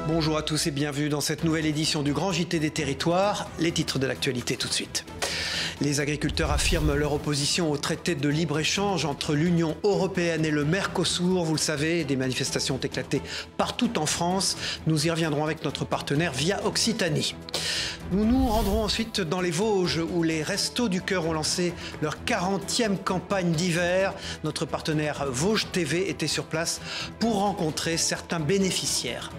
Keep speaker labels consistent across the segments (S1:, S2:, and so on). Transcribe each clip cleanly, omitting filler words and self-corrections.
S1: Bonjour à tous et bienvenue dans cette nouvelle édition du Grand JT des Territoires. Les titres de l'actualité tout de suite. Les agriculteurs affirment leur opposition au traité de libre-échange entre l'Union européenne et le Mercosur. Vous le savez, des manifestations ont éclaté partout en France. Nous y reviendrons avec notre partenaire Via Occitanie. Nous nous rendrons ensuite dans les Vosges où les Restos du Cœur ont lancé leur 40e campagne d'hiver. Notre partenaire Vosges TV était sur place pour rencontrer certains bénéficiaires.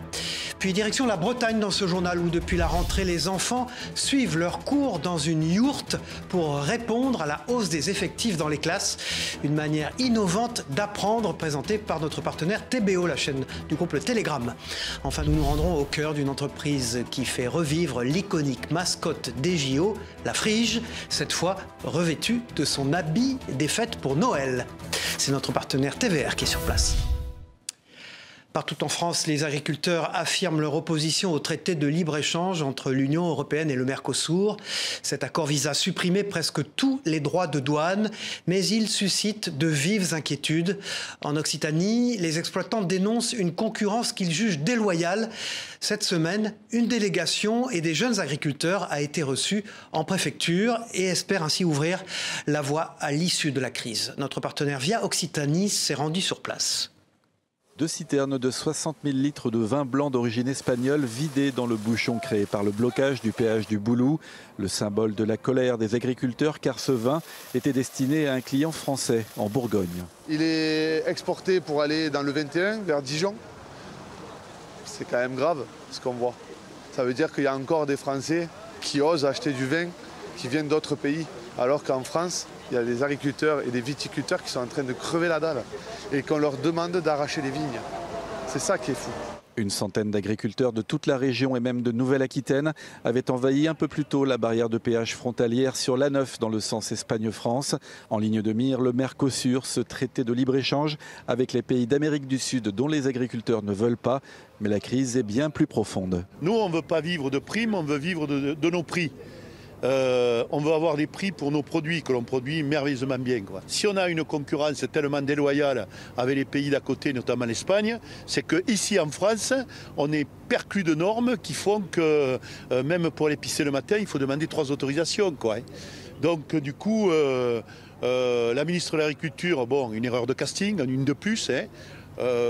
S1: Puis direction la Bretagne dans ce journal où depuis la rentrée, les enfants suivent leurs cours dans une yourte pour répondre à la hausse des effectifs dans les classes. Une manière innovante d'apprendre présentée par notre partenaire TBO, la chaîne du groupe Telegram. Enfin, nous nous rendrons au cœur d'une entreprise qui fait revivre l'iconique mascotte des JO, la Frige, cette fois revêtue de son habit des fêtes pour Noël. C'est notre partenaire TVR qui est sur place. Partout en France, les agriculteurs affirment leur opposition au traité de libre-échange entre l'Union européenne et le Mercosur. Cet accord vise à supprimer presque tous les droits de douane, mais il suscite de vives inquiétudes. En Occitanie, les exploitants dénoncent une concurrence qu'ils jugent déloyale. Cette semaine, une délégation et des jeunes agriculteurs a été reçue en préfecture et espère ainsi ouvrir la voie à l'issue de la crise. Notre partenaire Via Occitanie s'est rendu sur place.
S2: 2 citernes de 60 000 litres de vin blanc d'origine espagnole vidées dans le bouchon créé par le blocage du péage du Boulou. Le symbole de la colère des agriculteurs car ce vin était destiné à un client français en Bourgogne.
S3: Il est exporté pour aller dans le 21 vers Dijon. C'est quand même grave ce qu'on voit. Ça veut dire qu'il y a encore des Français qui osent acheter du vin qui viennent d'autres pays. Alors qu'en France, il y a des agriculteurs et des viticulteurs qui sont en train de crever la dalle et qu'on leur demande d'arracher les vignes. C'est ça qui est fou.
S2: Une centaine d'agriculteurs de toute la région et même de Nouvelle-Aquitaine avaient envahi un peu plus tôt la barrière de péage frontalière sur l'A9 dans le sens Espagne-France. En ligne de mire, le Mercosur, ce traité de libre-échange avec les pays d'Amérique du Sud dont les agriculteurs ne veulent pas. Mais la crise est bien plus profonde.
S4: Nous, on ne veut pas vivre de primes, on veut vivre de nos prix. On veut avoir des prix pour nos produits, que l'on produit merveilleusement bien, quoi. Si on a une concurrence tellement déloyale avec les pays d'à côté, notamment l'Espagne, c'est qu'ici en France, on est perclus de normes qui font que même pour l'épicer le matin, il faut demander 3 autorisations, quoi. Donc du coup, la ministre de l'Agriculture, bon, une erreur de casting, une de plus, hein.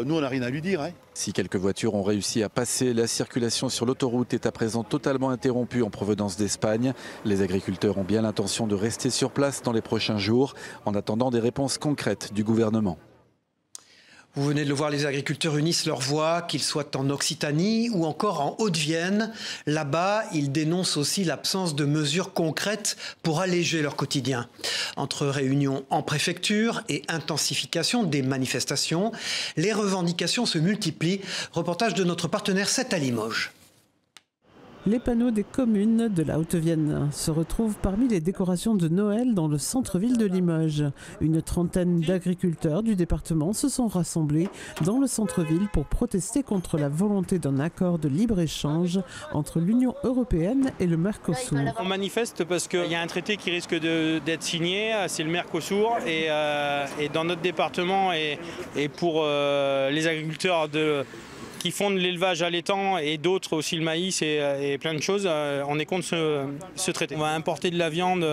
S4: Nous, on n'a rien à lui dire.
S2: Si quelques voitures ont réussi à passer, la circulation sur l'autoroute est à présent totalement interrompue en provenance d'Espagne. Les agriculteurs ont bien l'intention de rester sur place dans les prochains jours, en attendant des réponses concrètes du gouvernement.
S1: Vous venez de le voir, les agriculteurs unissent leur voix, qu'ils soient en Occitanie ou encore en Haute-Vienne. Là-bas, ils dénoncent aussi l'absence de mesures concrètes pour alléger leur quotidien. Entre réunions en préfecture et intensification des manifestations, les revendications se multiplient. Reportage de notre partenaire 7 à Limoges.
S5: Les panneaux des communes de la Haute-Vienne se retrouvent parmi les décorations de Noël dans le centre-ville de Limoges. Une trentaine d'agriculteurs du département se sont rassemblés dans le centre-ville pour protester contre la volonté d'un accord de libre-échange entre l'Union européenne et le Mercosur.
S6: On manifeste parce qu'il y a un traité qui risque d'être signé, c'est le Mercosur, et dans notre département et pour les agriculteurs qui font de l'élevage allaitant et d'autres aussi le maïs et plein de choses, on est contre ce traité. On va importer de la viande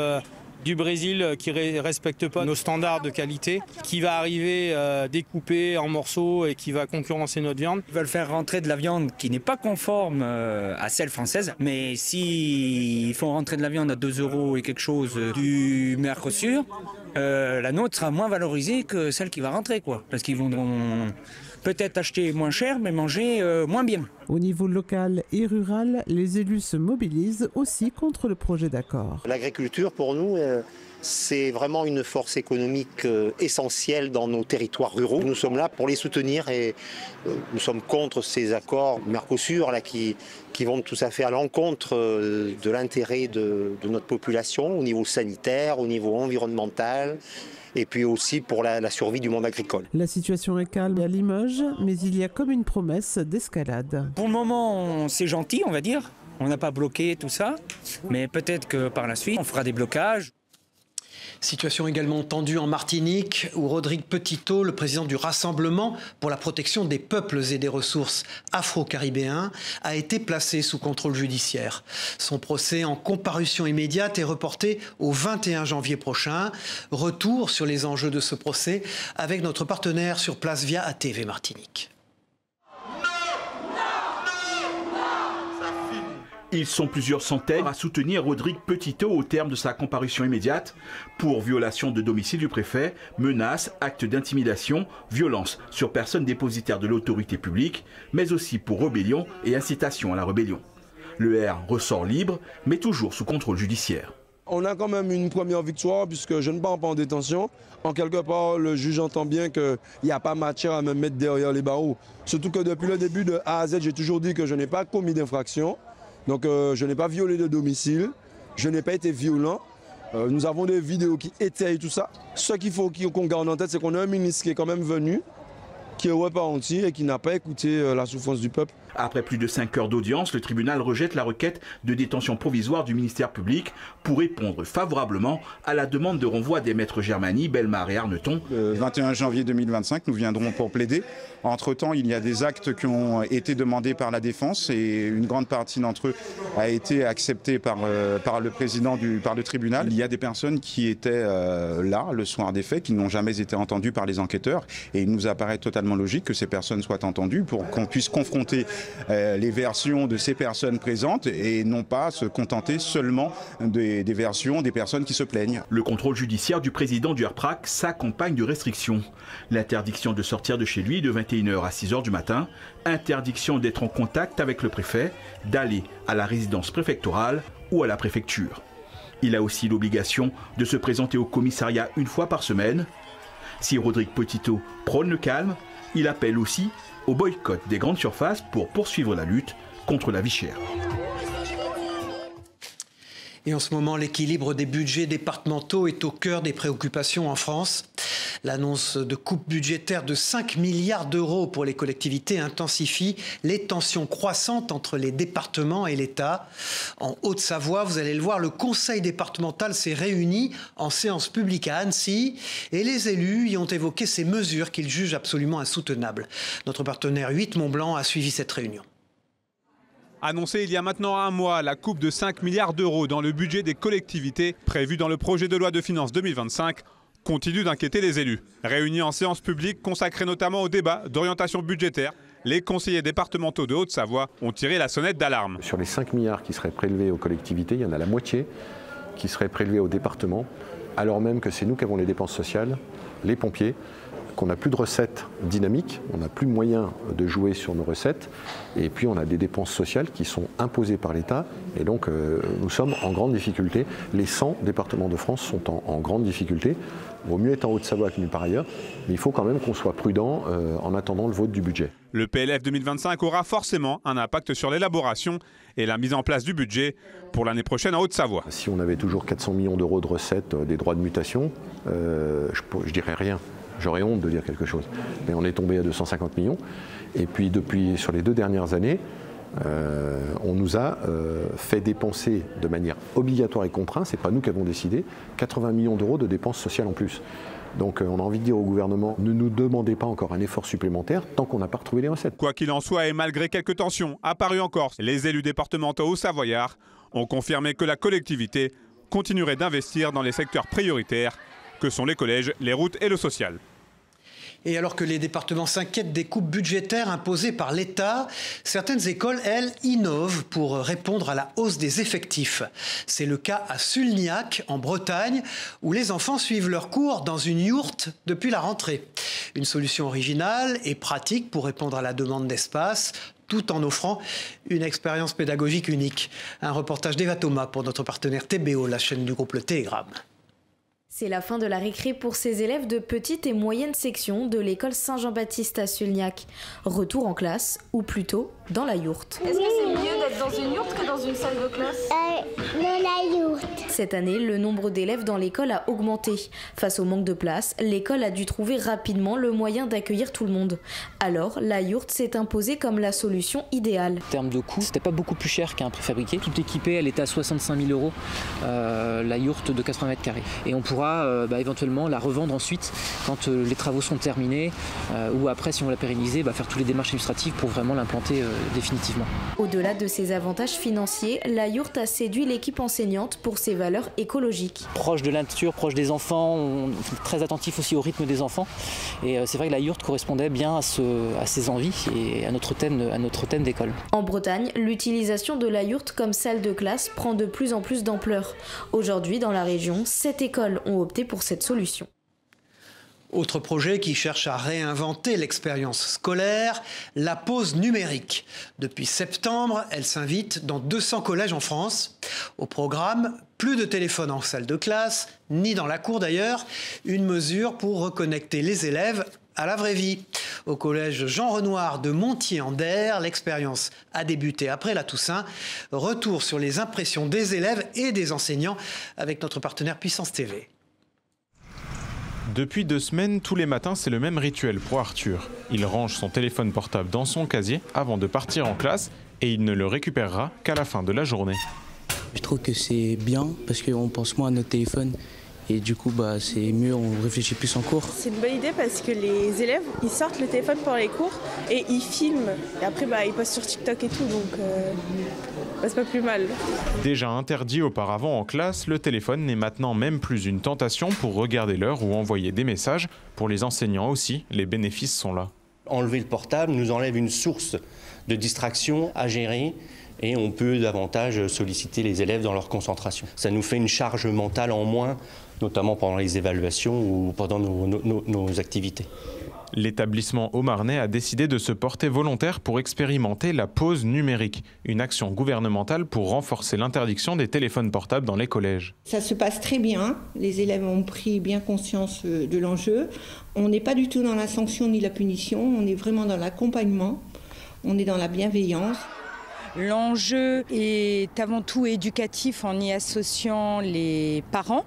S6: du Brésil qui ne respecte pas nos standards de qualité, qui va arriver découpée en morceaux et qui va concurrencer notre viande.
S7: Ils veulent faire rentrer de la viande qui n'est pas conforme à celle française, mais s'ils font rentrer de la viande à 2 € et quelque chose du Mercosur, la nôtre sera moins valorisée que celle qui va rentrer, quoi, parce qu'ils vont peut-être acheter moins cher, mais manger moins bien.
S5: Au niveau local et rural, les élus se mobilisent aussi contre le projet d'accord.
S8: L'agriculture, pour nous, c'est vraiment une force économique essentielle dans nos territoires ruraux. Nous sommes là pour les soutenir et nous sommes contre ces accords Mercosur là, qui vont tout à fait à l'encontre de l'intérêt de notre population au niveau sanitaire, au niveau environnemental. Et puis aussi pour la survie du monde agricole.
S5: La situation est calme à Limoges, mais il y a comme une promesse d'escalade.
S7: Pour le moment, c'est gentil, on va dire. On n'a pas bloqué tout ça, mais peut-être que par la suite, on fera des blocages.
S1: Situation également tendue en Martinique, où Rodrigue Petitot, le président du Rassemblement pour la protection des peuples et des ressources afro-caribéens, a été placé sous contrôle judiciaire. Son procès en comparution immédiate est reporté au 21 janvier prochain. Retour sur les enjeux de ce procès avec notre partenaire sur place via ATV Martinique.
S9: Ils sont plusieurs centaines à soutenir Rodrigue Petitot au terme de sa comparution immédiate pour violation de domicile du préfet, menaces, actes d'intimidation, violence sur personne dépositaire de l'autorité publique, mais aussi pour rébellion et incitation à la rébellion. Le R ressort libre, mais toujours sous contrôle judiciaire.
S10: On a quand même une première victoire puisque je ne pars pas en détention. En quelque part, le juge entend bien qu'il n'y a pas matière à me mettre derrière les barreaux. Surtout que depuis le début de A à Z, j'ai toujours dit que je n'ai pas commis d'infraction. Donc je n'ai pas violé de domicile, je n'ai pas été violent. Nous avons des vidéos qui étayent tout ça. Ce qu'il faut qu'on garde en tête, c'est qu'on a un ministre qui est quand même venu, qui est repenti et qui n'a pas écouté la souffrance du peuple.
S9: Après plus de 5 heures d'audience, le tribunal rejette la requête de détention provisoire du ministère public pour répondre favorablement à la demande de renvoi des maîtres Germany, Bellemare et Arneton.
S11: Le 21 janvier 2025, nous viendrons pour plaider. Entre-temps, il y a des actes qui ont été demandés par la défense et une grande partie d'entre eux a été acceptée par le président par le tribunal. Il y a des personnes qui étaient là le soir des faits, qui n'ont jamais été entendues par les enquêteurs et il nous apparaît totalement logique que ces personnes soient entendues pour qu'on puisse confronter les versions de ces personnes présentes et non pas se contenter seulement des versions des personnes qui se plaignent.
S9: Le contrôle judiciaire du président du RPRAC s'accompagne de restrictions. L'interdiction de sortir de chez lui de 21h à 6h du matin, interdiction d'être en contact avec le préfet, d'aller à la résidence préfectorale ou à la préfecture. Il a aussi l'obligation de se présenter au commissariat une fois par semaine. Si Rodrigue Petitot prône le calme, il appelle aussi au boycott des grandes surfaces pour poursuivre la lutte contre la vie chère.
S1: Et en ce moment, l'équilibre des budgets départementaux est au cœur des préoccupations en France. L'annonce de coupes budgétaires de 5 milliards d'euros pour les collectivités intensifie les tensions croissantes entre les départements et l'État. En Haute-Savoie, vous allez le voir, le conseil départemental s'est réuni en séance publique à Annecy et les élus y ont évoqué ces mesures qu'ils jugent absolument insoutenables. Notre partenaire 8 Mont-Blanc a suivi cette réunion.
S12: Annoncé il y a maintenant un mois, la coupe de 5 milliards d'euros dans le budget des collectivités prévu dans le projet de loi de finances 2025 continue d'inquiéter les élus. Réunis en séance publique consacrée notamment au débat d'orientation budgétaire, les conseillers départementaux de Haute-Savoie ont tiré la sonnette d'alarme.
S13: Sur les 5 milliards qui seraient prélevés aux collectivités, il y en a la moitié qui seraient prélevés aux départements, alors même que c'est nous qui avons les dépenses sociales, les pompiers, qu'on n'a plus de recettes dynamiques, on n'a plus de moyens de jouer sur nos recettes, et puis on a des dépenses sociales qui sont imposées par l'État, et donc nous sommes en grande difficulté. Les 100 départements de France sont en grande difficulté. Il vaut mieux être en Haute-Savoie que nulle part ailleurs, mais il faut quand même qu'on soit prudent en attendant le vote du budget.
S12: Le PLF 2025 aura forcément un impact sur l'élaboration et la mise en place du budget pour l'année prochaine en Haute-Savoie.
S13: Si on avait toujours 400 millions d'euros de recettes des droits de mutation, je dirais rien. J'aurais honte de dire quelque chose. Mais on est tombé à 250 millions. Et puis sur les 2 dernières années, on nous a fait dépenser de manière obligatoire et contrainte, c'est pas nous qui avons décidé, 80 millions d'euros de dépenses sociales en plus. Donc on a envie de dire au gouvernement, ne nous demandez pas encore un effort supplémentaire tant qu'on n'a pas retrouvé les recettes.
S12: Quoi qu'il en soit et malgré quelques tensions apparues en Corse, les élus départementaux haut-savoyards ont confirmé que la collectivité continuerait d'investir dans les secteurs prioritaires que sont les collèges, les routes et le social.
S1: Et alors que les départements s'inquiètent des coupes budgétaires imposées par l'État, certaines écoles, elles, innovent pour répondre à la hausse des effectifs. C'est le cas à Sulniac, en Bretagne, où les enfants suivent leurs cours dans une yourte depuis la rentrée. Une solution originale et pratique pour répondre à la demande d'espace, tout en offrant une expérience pédagogique unique. Un reportage d'Eva Thomas pour notre partenaire TBO, la chaîne du groupe Le Télégramme.
S14: C'est la fin de la récré pour ces élèves de petite et moyenne section de l'école Saint-Jean-Baptiste à Sulniac. Retour en classe, ou plutôt dans la yourte.
S15: Est-ce que c'est mieux d'être dans une yourte que dans une salle de classe?
S16: Dans la yourte.
S14: Cette année, le nombre d'élèves dans l'école a augmenté. Face au manque de place, l'école a dû trouver rapidement le moyen d'accueillir tout le monde. Alors, la yourte s'est imposée comme la solution idéale.
S17: En termes de coût, c'était pas beaucoup plus cher qu'un préfabriqué. Tout équipé, elle était à 65 000 €, la yourte de 80 mètres carrés. Et on pourra éventuellement la revendre ensuite quand les travaux sont terminés ou après, si on l'a pérennisée, faire toutes les démarches administratives pour vraiment l'implanter définitivement.
S14: Au-delà de ses avantages financiers, la yourte a séduit l'équipe enseignante pour ses valeurs écologiques.
S17: Proche de la nature, proche des enfants, on est très attentif aussi au rythme des enfants. Et c'est vrai que la yourte correspondait bien à ses envies et à notre thème d'école.
S14: En Bretagne, l'utilisation de la yourte comme salle de classe prend de plus en plus d'ampleur. Aujourd'hui, dans la région, 7 écoles ont opté pour cette solution.
S1: Autre projet qui cherche à réinventer l'expérience scolaire, la pause numérique. Depuis septembre, elle s'invite dans 200 collèges en France. Au programme, plus de téléphone en salle de classe, ni dans la cour d'ailleurs, une mesure pour reconnecter les élèves à la vraie vie. Au collège Jean Renoir de Montier-en-Der, l'expérience a débuté après la Toussaint. Retour sur les impressions des élèves et des enseignants avec notre partenaire Puissance TV.
S18: Depuis 2 semaines, tous les matins, c'est le même rituel pour Arthur. Il range son téléphone portable dans son casier avant de partir en classe et il ne le récupérera qu'à la fin de la journée.
S19: Je trouve que c'est bien parce qu'on pense moins à notre téléphone et du coup c'est mieux, on réfléchit plus en cours.
S20: C'est une bonne idée parce que les élèves ils sortent le téléphone pendant les cours et ils filment et après ils postent sur TikTok et tout donc c'est pas plus mal.
S18: Déjà interdit auparavant en classe, le téléphone n'est maintenant même plus une tentation pour regarder l'heure ou envoyer des messages. Pour les enseignants aussi, les bénéfices sont là.
S21: Enlever le portable nous enlève une source de distraction à gérer et on peut davantage solliciter les élèves dans leur concentration. Ça nous fait une charge mentale en moins, notamment pendant les évaluations ou pendant nos activités.
S18: L'établissement Aumarnais a décidé de se porter volontaire pour expérimenter la pause numérique, une action gouvernementale pour renforcer l'interdiction des téléphones portables dans les collèges.
S22: Ça se passe très bien, les élèves ont pris bien conscience de l'enjeu. On n'est pas du tout dans la sanction ni la punition, on est vraiment dans l'accompagnement, on est dans la bienveillance.
S23: L'enjeu est avant tout éducatif en y associant les parents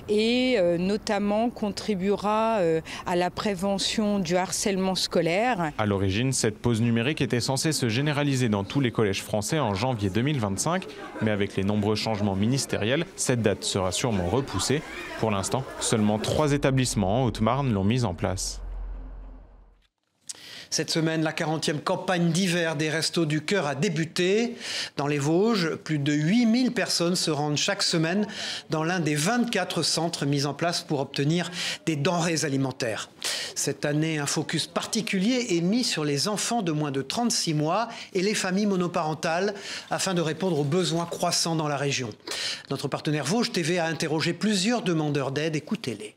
S23: et notamment contribuera à la prévention du harcèlement scolaire.
S18: À l'origine, cette pause numérique était censée se généraliser dans tous les collèges français en janvier 2025, mais avec les nombreux changements ministériels, cette date sera sûrement repoussée. Pour l'instant, seulement 3 établissements en Haute-Marne l'ont mise en place.
S1: Cette semaine, la 40e campagne d'hiver des Restos du Cœur a débuté. Dans les Vosges, plus de 8000 personnes se rendent chaque semaine dans l'un des 24 centres mis en place pour obtenir des denrées alimentaires. Cette année, un focus particulier est mis sur les enfants de moins de 36 mois et les familles monoparentales afin de répondre aux besoins croissants dans la région. Notre partenaire Vosges TV a interrogé plusieurs demandeurs d'aide. Écoutez-les.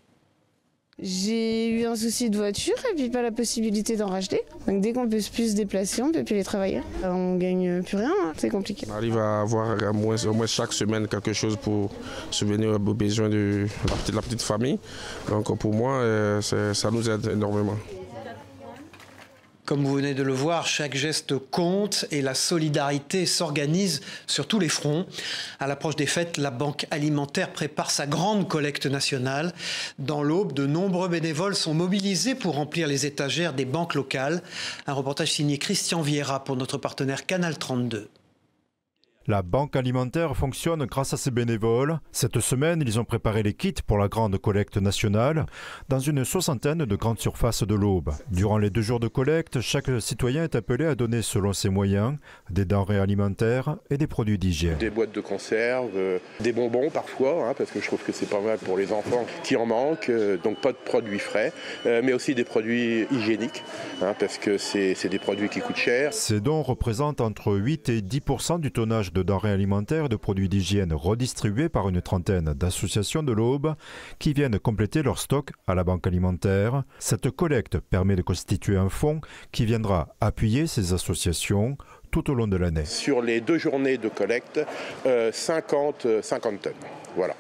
S24: J'ai eu un souci de voiture et puis pas la possibilité d'en racheter. Donc dès qu'on peut plus se déplacer, on peut plus aller travailler. On gagne plus rien, c'est compliqué.
S25: On arrive à avoir au moins chaque semaine quelque chose pour subvenir aux besoins de la petite famille. Donc pour moi, ça nous aide énormément.
S1: Comme vous venez de le voir, chaque geste compte et la solidarité s'organise sur tous les fronts. À l'approche des fêtes, la Banque alimentaire prépare sa grande collecte nationale. Dans l'Aube, de nombreux bénévoles sont mobilisés pour remplir les étagères des banques locales. Un reportage signé Christian Vieira pour notre partenaire Canal 32.
S26: La Banque alimentaire fonctionne grâce à ses bénévoles. Cette semaine, ils ont préparé les kits pour la grande collecte nationale dans une 60aine de grandes surfaces de l'Aube. Durant les 2 jours de collecte, chaque citoyen est appelé à donner selon ses moyens des denrées alimentaires et des produits d'hygiène.
S27: Des boîtes de conserve, des bonbons parfois, parce que je trouve que c'est pas mal pour les enfants qui en manquent, donc pas de produits frais, mais aussi des produits hygiéniques, parce que c'est des produits qui coûtent cher.
S26: Ces dons représentent entre 8 et 10% du tonnage de denrées alimentaires et de produits d'hygiène redistribués par une trentaine d'associations de l'Aube qui viennent compléter leur stock à la Banque alimentaire. Cette collecte permet de constituer un fonds qui viendra appuyer ces associations tout au long de l'année.
S27: Sur les 2 journées de collecte, 50 tonnes. Voilà.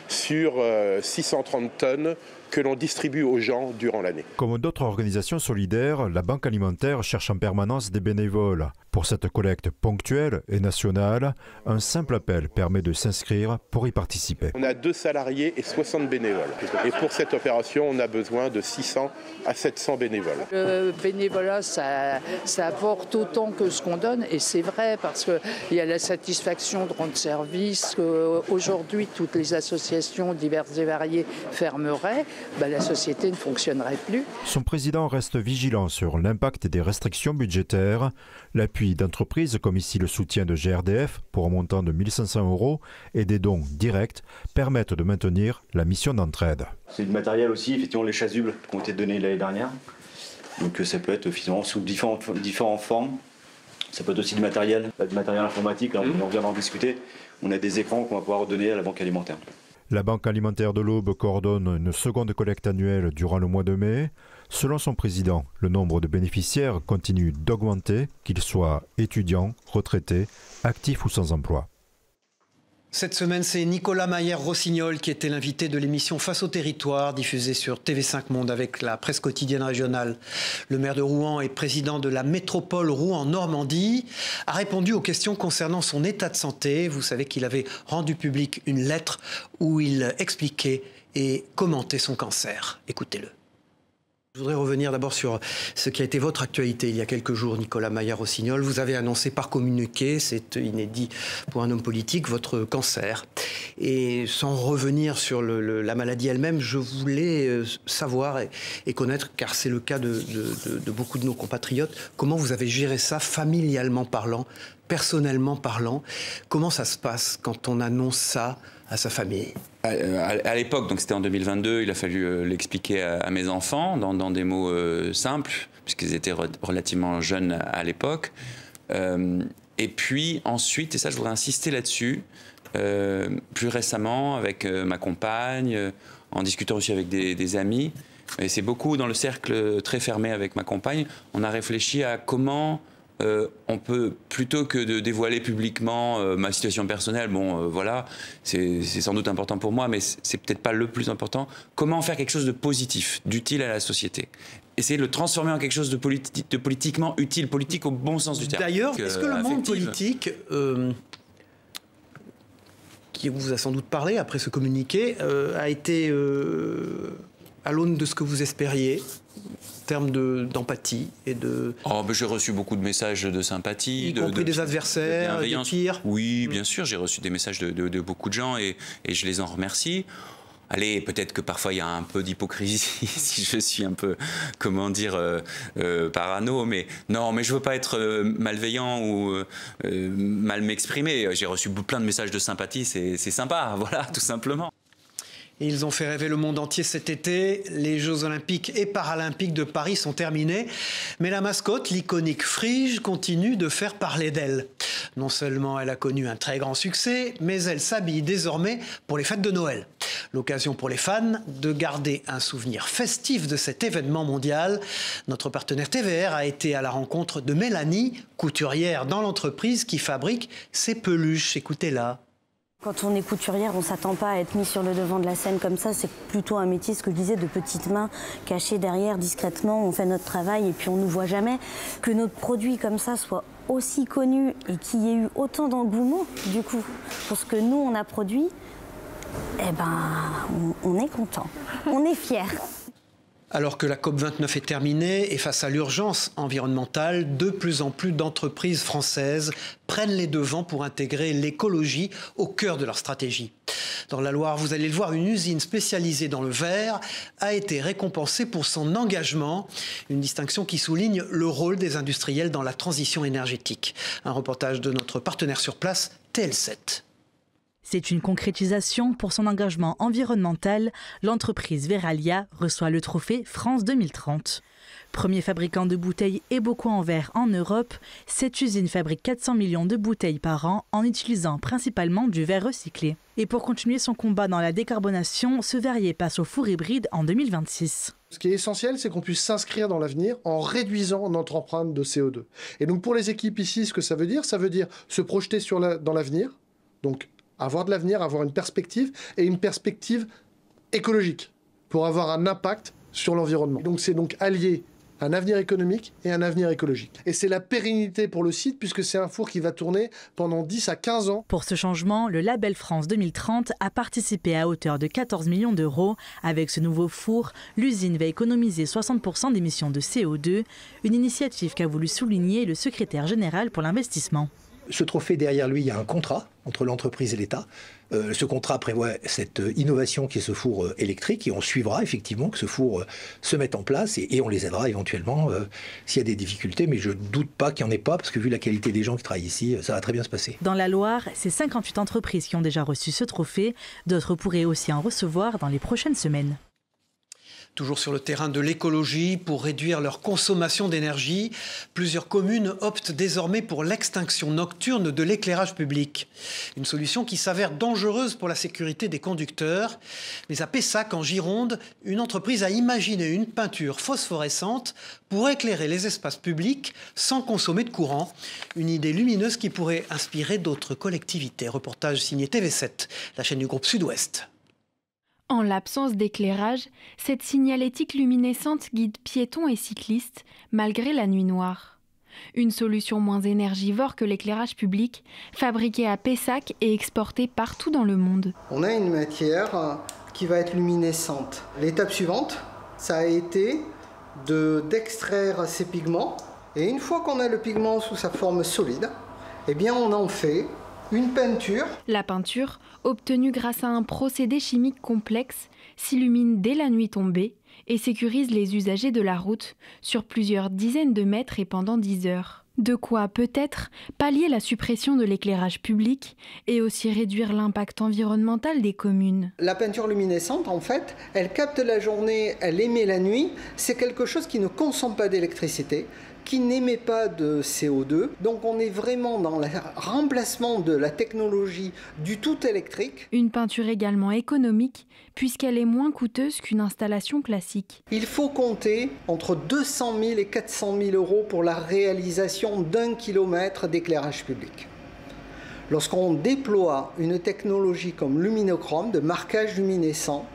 S27: sur 630 tonnes que l'on distribue aux gens durant l'année.
S26: Comme d'autres organisations solidaires, la Banque alimentaire cherche en permanence des bénévoles. Pour cette collecte ponctuelle et nationale, un simple appel permet de s'inscrire pour y participer.
S27: On a 2 salariés et 60 bénévoles. Et pour cette opération, on a besoin de 600 à 700 bénévoles.
S2: Le bénévolat, ça apporte autant que ce qu'on donne. Et c'est vrai parce qu'il y a la satisfaction de rendre service. Aujourd'hui, toutes les associations diverses et variées fermeraient. La société ne fonctionnerait plus.
S26: Son président reste vigilant sur l'impact des restrictions budgétaires. L'appui d'entreprises comme ici le soutien de GRDF pour un montant de 1 500 € et des dons directs permettent de maintenir la mission d'entraide.
S3: C'est du matériel aussi, effectivement les chasubles qui ont été donnés l'année dernière. Donc ça peut être effectivement sous différentes formes. Ça peut être aussi du matériel informatique, là, on vient d'en discuter. On a des écrans qu'on va pouvoir donner à la Banque alimentaire.
S26: La Banque alimentaire de l'Aube coordonne une seconde collecte annuelle durant le mois de mai. Selon son président, le nombre de bénéficiaires continue d'augmenter, qu'ils soient étudiants, retraités, actifs ou sans emploi.
S1: Cette semaine, c'est Nicolas Mayer-Rossignol qui était l'invité de l'émission Face au territoire, diffusée sur TV5 Monde avec la presse quotidienne régionale. Le maire de Rouen et président de la métropole Rouen-Normandie a répondu aux questions concernant son état de santé. Vous savez qu'il avait rendu public une lettre où il expliquait et commentait son cancer. Écoutez-le. Je voudrais revenir d'abord sur ce qui a été votre actualité il y a quelques jours, Nicolas Mayer-Rossignol. Vous avez annoncé par communiqué, c'est inédit pour un homme politique, votre cancer. Et sans revenir sur la maladie elle-même, je voulais savoir et connaître, car c'est le cas de beaucoup de nos compatriotes, comment vous avez géré ça, familialement parlant, personnellement parlant. Comment ça se passe quand on annonce ça à sa famille?
S4: À l'époque, donc c'était en 2022, il a fallu l'expliquer à mes enfants dans des mots simples, puisqu'ils étaient relativement jeunes à l'époque. Et puis ensuite, et ça je voudrais insister là-dessus, plus récemment avec ma compagne, en discutant aussi avec des amis, et c'est beaucoup dans le cercle très fermé avec ma compagne, on a réfléchi à comment on peut, plutôt que de dévoiler publiquement ma situation personnelle, voilà, c'est sans doute important pour moi, mais c'est peut-être pas le plus important, comment faire quelque chose de positif, d'utile à la société. Essayer de le transformer en quelque chose de politiquement utile, politique au bon sens du terme.
S1: D'ailleurs, est-ce que le monde politique, qui vous a sans doute parlé après ce communiqué, a été à l'aune de ce que vous espériez ? En termes d'empathie et de...
S4: J'ai reçu beaucoup de messages de sympathie.
S1: Y compris des adversaires, des tirs.
S4: Oui, bien sûr, j'ai reçu des messages de beaucoup de gens et je les en remercie. Allez, peut-être que parfois il y a un peu d'hypocrisie si je suis un peu, parano, mais non, mais je veux pas être malveillant ou mal m'exprimer. J'ai reçu plein de messages de sympathie, c'est sympa, voilà, tout simplement.
S1: Et ils ont fait rêver le monde entier cet été. Les Jeux Olympiques et Paralympiques de Paris sont terminés. Mais la mascotte, l'iconique Frige, continue de faire parler d'elle. Non seulement elle a connu un très grand succès, mais elle s'habille désormais pour les fêtes de Noël. L'occasion pour les fans de garder un souvenir festif de cet événement mondial. Notre partenaire TVR a été à la rencontre de Mélanie, couturière dans l'entreprise qui fabrique ces peluches. Écoutez-la.
S5: Quand on est couturière, on ne s'attend pas à être mis sur le devant de la scène comme ça. C'est plutôt un métier, ce que je disais, de petites mains cachées derrière discrètement. On fait notre travail et puis on ne nous voit jamais. Que notre produit comme ça soit aussi connu et qu'il y ait eu autant d'engouement, du coup, pour ce que nous, on a produit, on est content, on est fiers.
S1: Alors que la COP29 est terminée et face à l'urgence environnementale, de plus en plus d'entreprises françaises prennent les devants pour intégrer l'écologie au cœur de leur stratégie. Dans la Loire, vous allez le voir, une usine spécialisée dans le verre a été récompensée pour son engagement, une distinction qui souligne le rôle des industriels dans la transition énergétique. Un reportage de notre partenaire sur place, TL7.
S6: C'est une concrétisation pour son engagement environnemental. L'entreprise Verallia reçoit le trophée France 2030. Premier fabricant de bouteilles et bocaux en verre en Europe, cette usine fabrique 400 millions de bouteilles par an en utilisant principalement du verre recyclé. Et pour continuer son combat dans la décarbonation, ce verrier passe au four hybride en 2026.
S7: Ce qui est essentiel, c'est qu'on puisse s'inscrire dans l'avenir en réduisant notre empreinte de CO2. Et donc pour les équipes ici, ce que ça veut dire se projeter dans l'avenir, donc avoir de l'avenir, avoir une perspective, et une perspective écologique, pour avoir un impact sur l'environnement. Donc c'est donc allier un avenir économique et un avenir écologique. Et c'est la pérennité pour le site, puisque c'est un four qui va tourner pendant 10 à 15 ans.
S6: Pour ce changement, le label France 2030 a participé à hauteur de 14 millions d'euros. Avec ce nouveau four, l'usine va économiser 60% d'émissions de CO2, une initiative qu'a voulu souligner le secrétaire général pour l'investissement.
S8: Ce trophée, derrière lui, il y a un contrat entre l'entreprise et l'État. Ce contrat prévoit cette innovation qui est ce four électrique, et on suivra effectivement que ce four se mette en place, et on les aidera éventuellement s'il y a des difficultés, mais je ne doute pas qu'il n'y en ait pas, parce que vu la qualité des gens qui travaillent ici, ça va très bien se passer.
S6: Dans la Loire, c'est 58 entreprises qui ont déjà reçu ce trophée. D'autres pourraient aussi en recevoir dans les prochaines semaines.
S1: Toujours sur le terrain de l'écologie, pour réduire leur consommation d'énergie, plusieurs communes optent désormais pour l'extinction nocturne de l'éclairage public. Une solution qui s'avère dangereuse pour la sécurité des conducteurs. Mais à Pessac, en Gironde, une entreprise a imaginé une peinture phosphorescente pour éclairer les espaces publics sans consommer de courant. Une idée lumineuse qui pourrait inspirer d'autres collectivités. Reportage signé TV7, la chaîne du groupe Sud-Ouest.
S9: En l'absence d'éclairage, cette signalétique luminescente guide piétons et cyclistes, malgré la nuit noire. Une solution moins énergivore que l'éclairage public, fabriquée à Pessac et exportée partout dans le monde.
S10: On a une matière qui va être luminescente. L'étape suivante, ça a été d'extraire ces pigments. Et une fois qu'on a le pigment sous sa forme solide, eh bien on en fait une peinture.
S9: La peinture, obtenue grâce à un procédé chimique complexe, s'illumine dès la nuit tombée et sécurise les usagers de la route sur plusieurs dizaines de mètres et pendant 10 heures. De quoi peut-être pallier la suppression de l'éclairage public et aussi réduire l'impact environnemental des communes.
S10: La peinture luminescente, en fait, elle capte la journée, elle émet la nuit. C'est quelque chose qui ne consomme pas d'électricité, qui n'émet pas de CO2. Donc on est vraiment dans le remplacement de la technologie du tout électrique.
S9: Une peinture également économique, puisqu'elle est moins coûteuse qu'une installation classique.
S10: Il faut compter entre 200 000 et 400 000 euros pour la réalisation d'1 kilomètre d'éclairage public. Lorsqu'on déploie une technologie comme luminochrome, de marquage luminescent,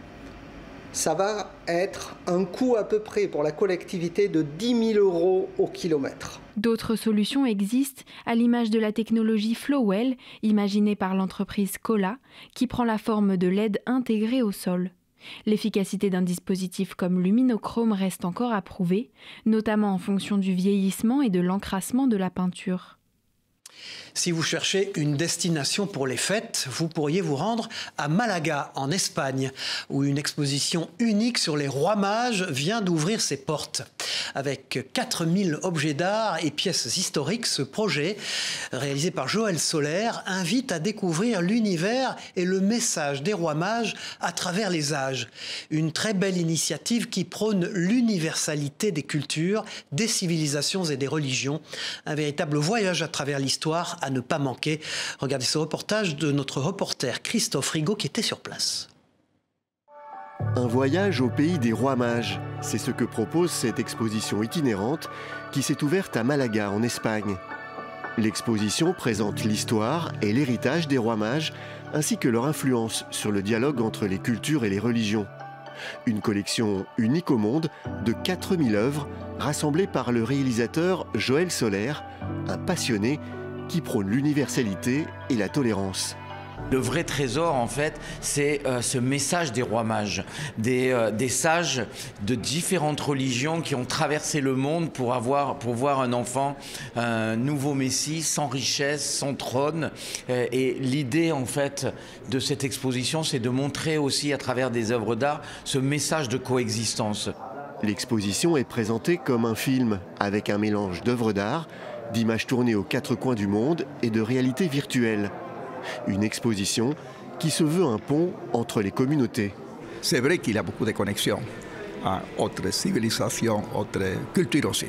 S10: ça va être un coût à peu près pour la collectivité de 10 000 euros au kilomètre.
S9: D'autres solutions existent, à l'image de la technologie Flowell, imaginée par l'entreprise Cola, qui prend la forme de LED intégré au sol. L'efficacité d'un dispositif comme luminochrome reste encore à prouver, notamment en fonction du vieillissement et de l'encrassement de la peinture.
S1: Si vous cherchez une destination pour les fêtes, vous pourriez vous rendre à Malaga, en Espagne, où une exposition unique sur les rois mages vient d'ouvrir ses portes. Avec 4000 objets d'art et pièces historiques, ce projet, réalisé par Joël Soler, invite à découvrir l'univers et le message des rois mages à travers les âges. Une très belle initiative qui prône l'universalité des cultures, des civilisations et des religions. Un véritable voyage à travers l'histoire à ne pas manquer. Regardez ce reportage de notre reporter Christophe Rigaud qui était sur place.
S11: Un voyage au pays des rois mages, c'est ce que propose cette exposition itinérante qui s'est ouverte à Malaga en Espagne. L'exposition présente l'histoire et l'héritage des rois mages ainsi que leur influence sur le dialogue entre les cultures et les religions. Une collection unique au monde de 4000 œuvres rassemblées par le réalisateur Joël Soler, un passionné qui prône l'universalité et la tolérance.
S12: Le vrai trésor, en fait, c'est ce message des rois mages, des sages de différentes religions qui ont traversé le monde pour voir un enfant, un nouveau messie, sans richesse, sans trône. Et l'idée, en fait, de cette exposition, c'est de montrer aussi, à travers des œuvres d'art, ce message de coexistence.
S11: L'exposition est présentée comme un film, avec un mélange d'œuvres d'art, d'images tournées aux quatre coins du monde et de réalité virtuelle. Une exposition qui se veut un pont entre les communautés.
S13: C'est vrai qu'il y a beaucoup de connexions à autres civilisations, autres cultures aussi.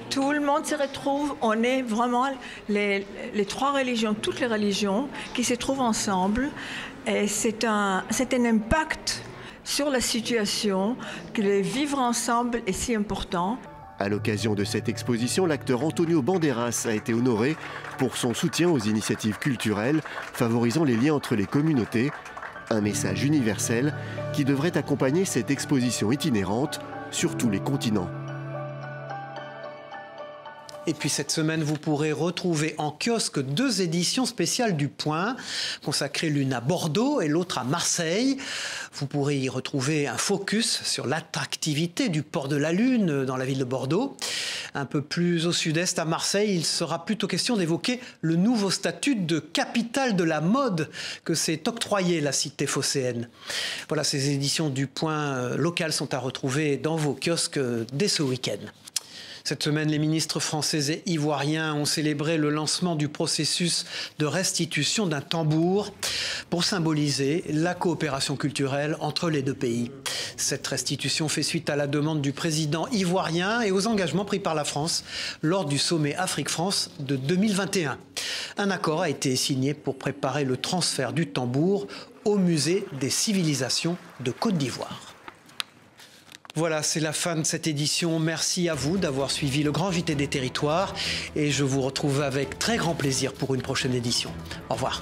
S15: Tout le monde se retrouve, on est vraiment les trois religions, toutes les religions qui se trouvent ensemble. Et c'est un impact sur la situation, que le vivre ensemble est si important.
S11: À l'occasion de cette exposition, l'acteur Antonio Banderas a été honoré pour son soutien aux initiatives culturelles favorisant les liens entre les communautés. Un message universel qui devrait accompagner cette exposition itinérante sur tous les continents.
S1: Et puis cette semaine, vous pourrez retrouver en kiosque 2 éditions spéciales du Point, consacrées l'une à Bordeaux et l'autre à Marseille. Vous pourrez y retrouver un focus sur l'attractivité du port de la Lune dans la ville de Bordeaux. Un peu plus au sud-est, à Marseille, il sera plutôt question d'évoquer le nouveau statut de capitale de la mode que s'est octroyé la cité phocéenne. Voilà, ces éditions du Point local sont à retrouver dans vos kiosques dès ce week-end. Cette semaine, les ministres français et ivoiriens ont célébré le lancement du processus de restitution d'un tambour pour symboliser la coopération culturelle entre les deux pays. Cette restitution fait suite à la demande du président ivoirien et aux engagements pris par la France lors du sommet Afrique-France de 2021. Un accord a été signé pour préparer le transfert du tambour au musée des civilisations de Côte d'Ivoire. Voilà, c'est la fin de cette édition. Merci à vous d'avoir suivi le Grand JT des Territoires et je vous retrouve avec très grand plaisir pour une prochaine édition. Au revoir.